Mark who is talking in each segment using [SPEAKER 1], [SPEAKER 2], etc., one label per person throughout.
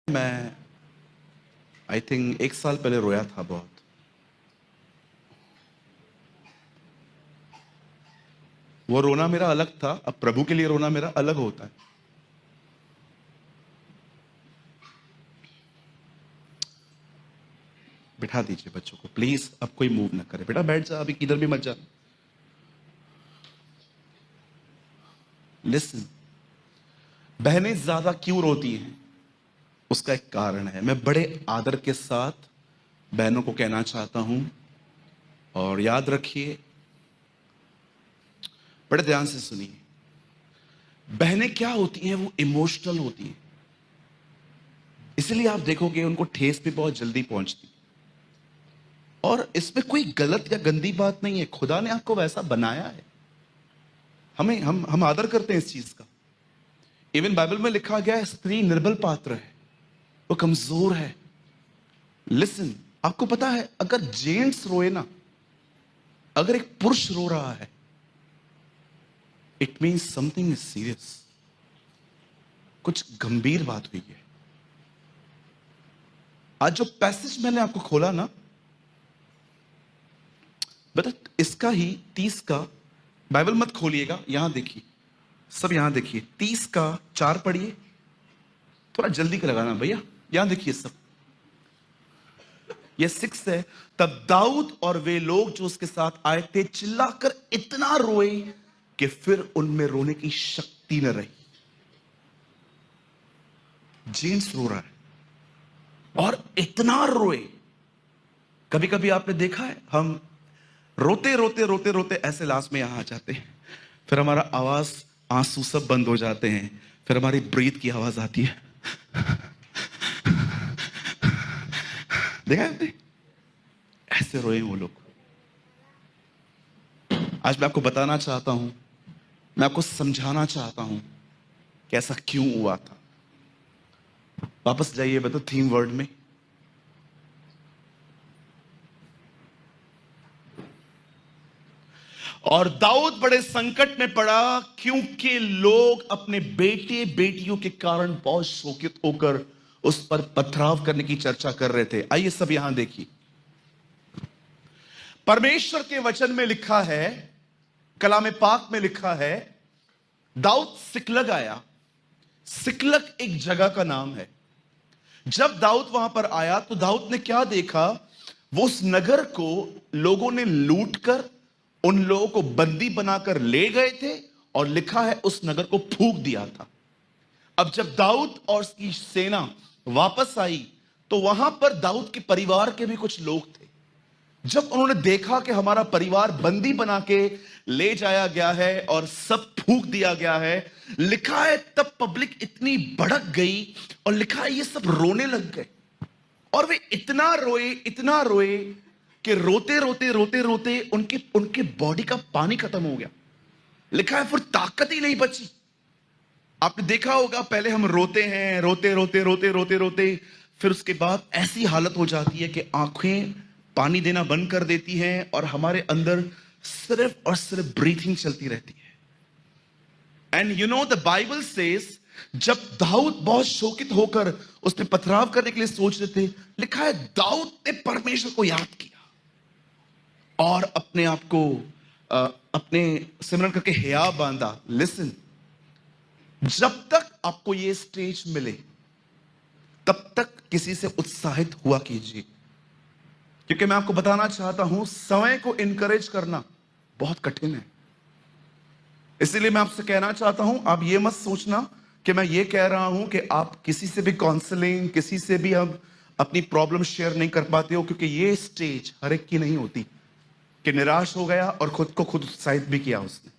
[SPEAKER 1] मैं I think 1 साल पहले रोया था बहुत। वो रोना मेरा अलग था, अब प्रभु के लिए रोना मेरा अलग होता है। बिठा दीजिए बच्चों को प्लीज, अब कोई मूव ना करे। बेटा बैठ जा, अभी किधर भी मत जा। लिसन, बहनें ज्यादा क्यों रोती हैं उसका एक कारण है। मैं बड़े आदर के साथ बहनों को कहना चाहता हूं, और याद रखिए, बड़े ध्यान से सुनिए। बहनें क्या होती हैं, वो इमोशनल होती हैं, इसलिए आप देखोगे उनको ठेस भी बहुत जल्दी पहुंचती। और इसमें कोई गलत या गंदी बात नहीं है, खुदा ने आपको वैसा बनाया है। हमें हम आदर करते हैं इस चीज का। इवन बाइबल में लिखा गया है, स्त्री निर्बल पात्र है, वो कमजोर है। लिसन, आपको पता है अगर जेंट्स रोए ना, अगर एक पुरुष रो रहा है, it means something is serious, कुछ गंभीर बात हुई है। आज जो पैसेज मैंने आपको खोला ना, बेटा इसका ही 30 का, बाइबल मत खोलिएगा, यहां देखिए, सब यहां देखिए, 30 का 4 पढ़िए, थोड़ा जल्दी का लगाना भैया, यहां देखिए सब। ये 6 है। तब दाऊद और वे लोग जो उसके साथ आए थे चिल्लाकर इतना रोए कि फिर उनमें रोने की शक्ति न रही। जेम्स रो रहा है और इतना रोए। कभी कभी आपने देखा है, हम रोते रोते रोते रोते ऐसे लास्ट में यहां आ जाते हैं, फिर हमारा आवाज, आंसू सब बंद हो जाते हैं, फिर हमारी ब्रीथ की आवाज आती है। देखा आपने, ऐसे रोए वो लोग। आज मैं आपको बताना चाहता हूं, मैं आपको समझाना चाहता हूं कि ऐसा क्यों हुआ था। वापस जाइए बता थीम वर्ड में। और दाऊद बड़े संकट में पड़ा क्योंकि लोग अपने बेटे बेटियों के कारण बहुत शोकित होकर उस पर पथराव करने की चर्चा कर रहे थे। आइए सब यहां देखिए, परमेश्वर के वचन में लिखा है, कलाम पाक में लिखा है, दाऊद सिकलग आया। सिकलग एक जगह का नाम है। जब दाऊद वहां पर आया तो दाऊद ने क्या देखा, वो उस नगर को लोगों ने लूटकर उन लोगों को बंदी बनाकर ले गए थे, और लिखा है उस नगर को फूंक दिया था। अब जब दाऊद और उसकी सेना वापस आई तो वहां पर दाऊद के परिवार के भी कुछ लोग थे। जब उन्होंने देखा कि हमारा परिवार बंदी बना के ले जाया गया है और सब फूंक दिया गया है, लिखा है तब पब्लिक इतनी भड़क गई, और लिखा है ये सब रोने लग गए। और वे इतना रोए कि रोते रोते रोते रोते उनके बॉडी का पानी खत्म हो गया। लिखा है फिर ताकत ही नहीं बची। आपने देखा होगा, पहले हम रोते हैं, रोते रोते रोते रोते रोते, फिर उसके बाद ऐसी हालत हो जाती है कि आंखें पानी देना बंद कर देती हैं और हमारे अंदर सिर्फ और सिर्फ ब्रीथिंग चलती रहती है। And you know the Bible says, जब दाऊद बहुत शोकित होकर उसने पथराव करने के लिए सोच रहे थे, लिखा है दाऊद ने परमेश्वर को याद किया और अपने आप को अपने सिमरन करके हिया बांधा। लिसन, जब तक आपको ये स्टेज मिले तब तक किसी से उत्साहित हुआ कीजिए, क्योंकि मैं आपको बताना चाहता हूं समय को इनकरेज करना बहुत कठिन है। इसलिए मैं आपसे कहना चाहता हूं, आप ये मत सोचना कि मैं ये कह रहा हूं कि आप किसी से भी काउंसलिंग, किसी से भी हम अपनी प्रॉब्लम शेयर नहीं कर पाते हो, क्योंकि ये स्टेज हर एक की नहीं होती कि निराश हो गया और खुद को खुद उत्साहित भी किया उसने।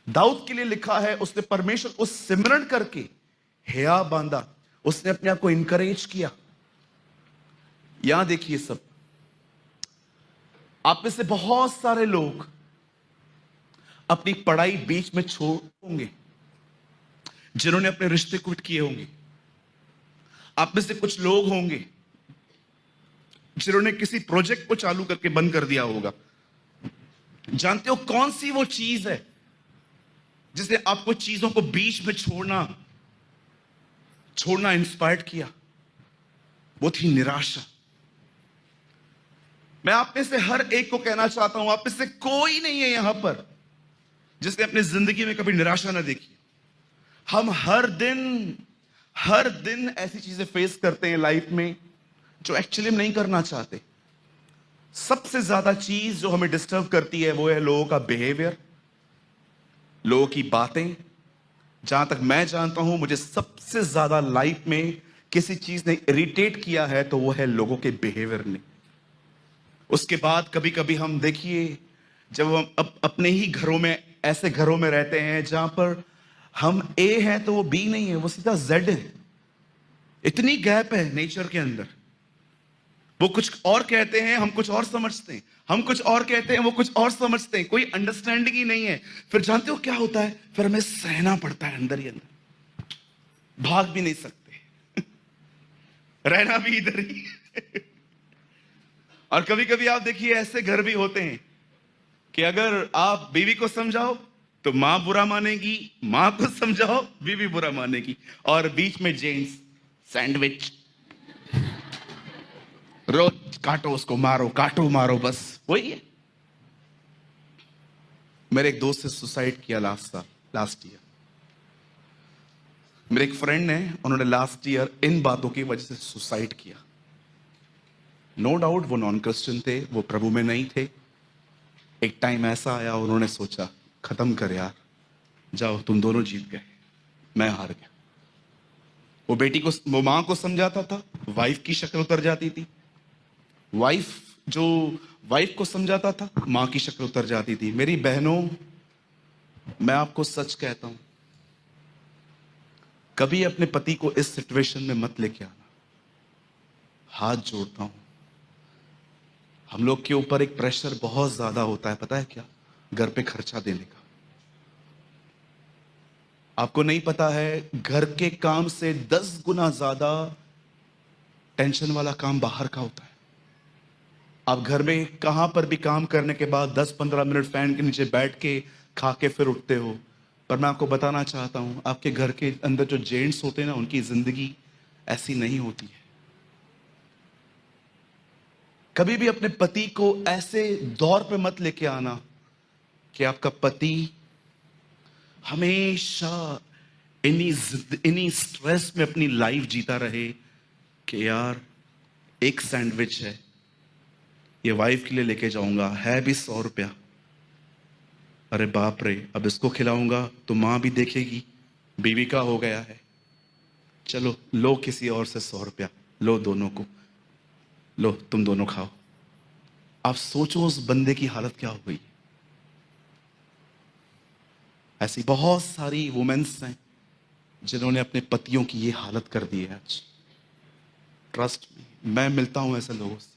[SPEAKER 1] दाऊद के लिए लिखा है उसने परमेश्वर को सिमरन करके हिया बांधा, उसने अपने आप को इनकरेज किया। यहां देखिए सब, आप में से बहुत सारे लोग अपनी पढ़ाई बीच में छोड़ होंगे, जिन्होंने अपने रिश्ते क्विट किए होंगे। आप में से कुछ लोग होंगे जिन्होंने किसी प्रोजेक्ट को चालू करके बंद कर दिया होगा। जानते हो कौन सी वो चीज है जिसने आपको चीजों को बीच में छोड़ना इंस्पायर्ड किया? वो थी निराशा। मैं आप में से हर एक को कहना चाहता हूं, आप में से कोई नहीं है यहां पर जिसने अपनी जिंदगी में कभी निराशा ना देखी। हम हर दिन ऐसी चीजें फेस करते हैं लाइफ में जो एक्चुअली हम नहीं करना चाहते। सबसे ज्यादा चीज जो हमें डिस्टर्ब करती है वो है लोगों का बिहेवियर, लोगों की बातें। जहां तक मैं जानता हूं, मुझे सबसे ज्यादा लाइफ में किसी चीज ने इरिटेट किया है तो वो है लोगों के बिहेवियर ने। उसके बाद कभी कभी हम देखिए, जब हम अपने ही घरों में, ऐसे घरों में रहते हैं जहां पर हम ए हैं तो वो बी नहीं है, वो सीधा जेड है। इतनी गैप है नेचर के अंदर। वो कुछ और कहते हैं, हम कुछ और समझते हैं। हम कुछ और कहते हैं, वो कुछ और समझते हैं। कोई अंडरस्टैंडिंग ही नहीं है। फिर जानते हो क्या होता है? फिर हमें सहना पड़ता है अंदर ही अंदर, भाग भी नहीं सकते रहना भी इधर ही और कभी कभी आप देखिए ऐसे घर भी होते हैं कि अगर आप बीवी को समझाओ तो मां बुरा मानेगी, मां को समझाओ बीवी बुरा मानेगी, और बीच में जेंट्स सैंडविच, रोज काटो उसको, मारो काटो मारो, बस वही है। मेरे एक दोस्त से सुसाइड किया लास्ट ईयर। मेरे एक फ्रेंड ने, उन्होंने लास्ट ईयर इन बातों की वजह से सुसाइड किया। नो डाउट वो नॉन क्रिश्चियन थे, वो प्रभु में नहीं थे। एक टाइम ऐसा आया, उन्होंने सोचा खत्म कर यार, जाओ तुम दोनों जीत गए, मैं हार गया। वो बेटी को, वो मां को समझाता था, वाइफ की शक्ल उतर जाती थी। वाइफ को समझाता था, मां की शक्ल उतर जाती थी। मेरी बहनों, मैं आपको सच कहता हूं, कभी अपने पति को इस सिचुएशन में मत लेके आना। हाथ जोड़ता हूं। हम लोग के ऊपर एक प्रेशर बहुत ज्यादा होता है, पता है क्या? घर पे खर्चा देने का। आपको नहीं पता है, घर के काम से 10 गुना ज्यादा टेंशन वाला काम बाहर का होता है। आप घर में कहां पर भी काम करने के बाद 10-15 मिनट फैन के नीचे बैठ के खा के फिर उठते हो। पर मैं आपको बताना चाहता हूं, आपके घर के अंदर जो जेंट्स होते हैं ना, उनकी जिंदगी ऐसी नहीं होती है। कभी भी अपने पति को ऐसे दौर पे मत लेके आना कि आपका पति हमेशा इन्हीं स्ट्रेस में अपनी लाइफ जीता रहे कि यार एक सैंडविच है, ये वाइफ के लिए लेके जाऊंगा, है भी 100 रुपया। अरे बाप रे, अब इसको खिलाऊंगा तो मां भी देखेगी, बीवी का हो गया है, चलो लो किसी और से 100 रुपया, लो दोनों को, लो तुम दोनों खाओ। आप सोचो उस बंदे की हालत क्या हो गई। ऐसी बहुत सारी वुमेन्स हैं जिन्होंने अपने पतियों की ये हालत कर दी है आज। ट्रस्ट मी, मैं मिलता हूं ऐसे लोगों से।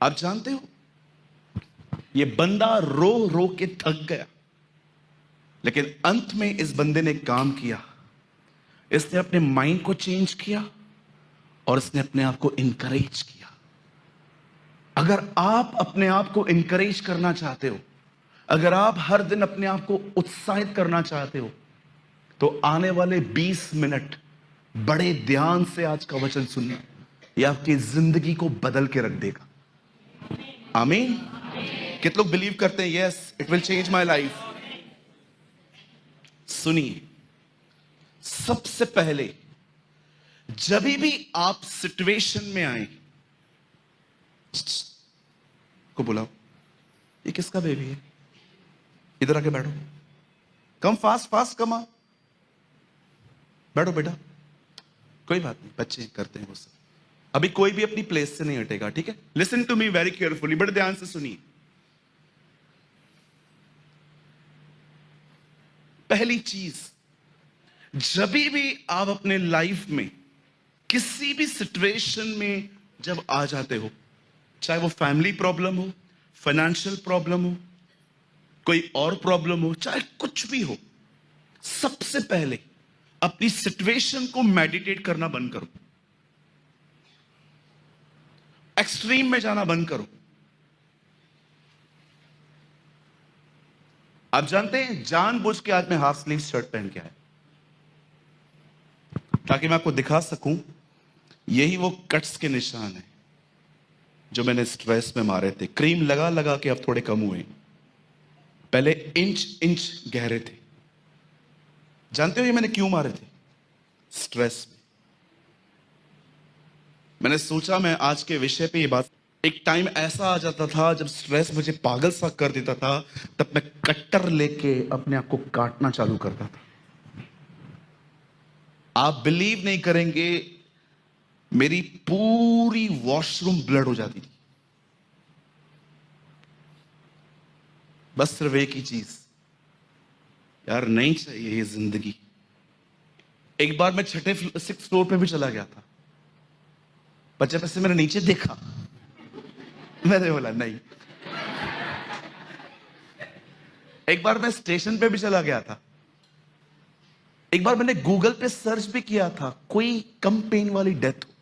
[SPEAKER 1] आप जानते हो, ये बंदा रो रो के थक गया, लेकिन अंत में इस बंदे ने काम किया। इसने अपने माइंड को चेंज किया और इसने अपने आप को इनकरेज किया। अगर आप अपने आप को इनकरेज करना चाहते हो, अगर आप हर दिन अपने आप को उत्साहित करना चाहते हो, तो आने वाले 20 मिनट बड़े ध्यान से आज का वचन सुनना। यह आपकी जिंदगी को बदल के रख देगा। आमीन। कितने लोग बिलीव करते हैं, yes it will change my life? सुनिए, सबसे पहले जब भी आप सिचुएशन में आए, को बुलाओ, ये किसका बेबी है, इधर आके बैठो, कम फास्ट फास्ट कम आ, बैठो बेटा, कोई बात नहीं, बच्चे करते हैं वो सब। अभी कोई भी अपनी प्लेस से नहीं हटेगा, ठीक है? Listen to me very carefully, बड़े ध्यान से सुनिए। पहली चीज, जब भी आप अपने लाइफ में किसी भी सिचुएशन में जब आ जाते हो, चाहे वो फैमिली प्रॉब्लम हो, फाइनेंशियल प्रॉब्लम हो, कोई और प्रॉब्लम हो, चाहे कुछ भी हो, सबसे पहले अपनी सिचुएशन को मेडिटेट करना बंद करो। एक्सट्रीम में जाना बंद करो। आप जानते हैं, जानबूझ के आज मैं हाफ स्लीव शर्ट पहन के आया। ताकि मैं आपको दिखा सकूं, यही वो कट्स के निशान है जो मैंने स्ट्रेस में मारे थे। क्रीम लगा लगा के अब थोड़े कम हुए, पहले इंच इंच गहरे थे। जानते हो ये मैंने क्यों मारे थे? स्ट्रेस में। मैंने सोचा मैं आज के विषय पे ये बात, एक टाइम ऐसा आ जाता था जब स्ट्रेस मुझे पागल सा कर देता था, तब मैं कट्टर लेके अपने आप को काटना चालू करता था। आप बिलीव नहीं करेंगे, मेरी पूरी वॉशरूम ब्लड हो जाती थी। बस सिर्फ एक ही चीज, यार नहीं चाहिए ये जिंदगी। एक बार मैं 6th फ्लोर पे भी चला गया था, पर जब ऐसे मैंने नीचे देखा, मैंने बोला नहीं। एक बार मैं स्टेशन पे भी चला गया था। एक बार मैंने गूगल पे सर्च भी किया था, कोई कम पेन वाली डेथ हो।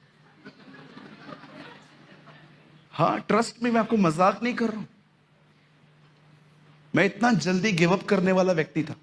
[SPEAKER 1] हाँ, ट्रस्ट में, मैं आपको मजाक नहीं कर रहा हूं। मैं इतना जल्दी गिव अप करने वाला व्यक्ति था।